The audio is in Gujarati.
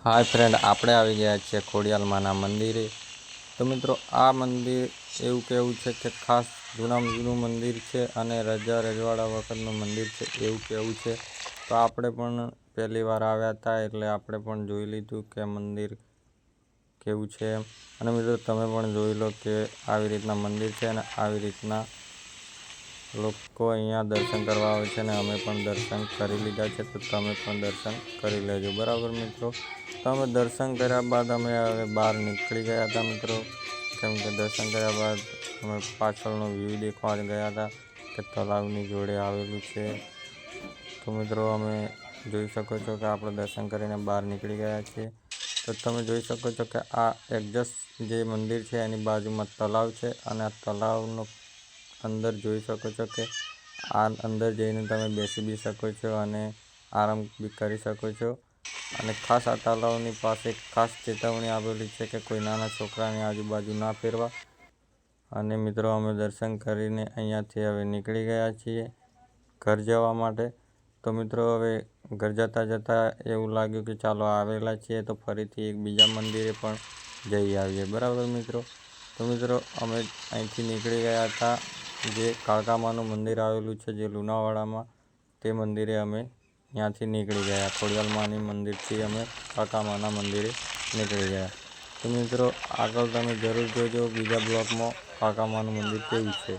હાય ફ્રેન્ડ, આપણે આવી ગયા છીએ ખોડિયાલમાના મંદિરે। તો મિત્રો, આ મંદિર એવું કહેવું છે કે ખાસ જૂનામાં જૂનું મંદિર છે અને રજા રજવાડા વખતનું મંદિર છે એવું કહેવું છે। તો આપણે પણ પહેલી વાર આવ્યા હતા એટલે આપણે પણ જોઈ લીધું કે મંદિર કેવું છે એમ। અને મિત્રો, તમે પણ જોઈ લો કે આવી રીતના મંદિર છે અને આવી રીતના લોકો અહીંયા દર્શન કરવા આવે છે અને અમે પણ દર્શન કરી લીધા છે। તો તમે પણ દર્શન કરી લેજો, બરાબર મિત્રો। તો અમે દર્શન કર્યા બાદ અમે હવે બહાર નીકળી ગયા હતા મિત્રો, કેમ કે દર્શન કર્યા બાદ અમે પાછળનો વ્યૂ દેખવા ગયા હતા કે તળાવની જોડે આવેલું છે। તો મિત્રો, અમે જોઈ શકો છો કે આપણે દર્શન કરીને બહાર નીકળી ગયા છીએ। તો તમે જોઈ શકો છો કે આ એક્ઝેક્ટ જે મંદિર છે એની બાજુમાં તળાવ છે અને આ તળાવનો અંદર જોઈ શકો છો કે આ અંદર જઈને તમે બેસી બી શકો છો અને આરામ બી કરી શકો છો। અને ખાસ આ તળાવની પાસે ખાસ ચેતવણી આપેલી છે કે કોઈ નાના છોકરાની આજુબાજુ ના ફેરવા। અને મિત્રો, અમે દર્શન કરીને અહીંયાથી હવે નીકળી ગયા છીએ ઘર જવા માટે। તો મિત્રો, હવે ઘર જતાં જતાં એવું લાગ્યું કે ચાલો આવેલા છીએ તો ફરીથી એક બીજા મંદિરે પણ જઈ આવીએ, બરાબર મિત્રો। તો મિત્રો, અમે અહીંથી નીકળી ગયા હતા જે કાળકામાનું મંદિર આવેલું છે જે લુણાવાડામાં, તે મંદિરે અમે ત્યાંથી નીકળી ગયા। ખોડિયાલમાની મંદિરથી અમે કાળકામાના મંદિરે નીકળી ગયા। તો મિત્રો, આગળ તમે જરૂર જોજો બીજા બ્લોગમાં કાળકામાનું મંદિર કેવું છે।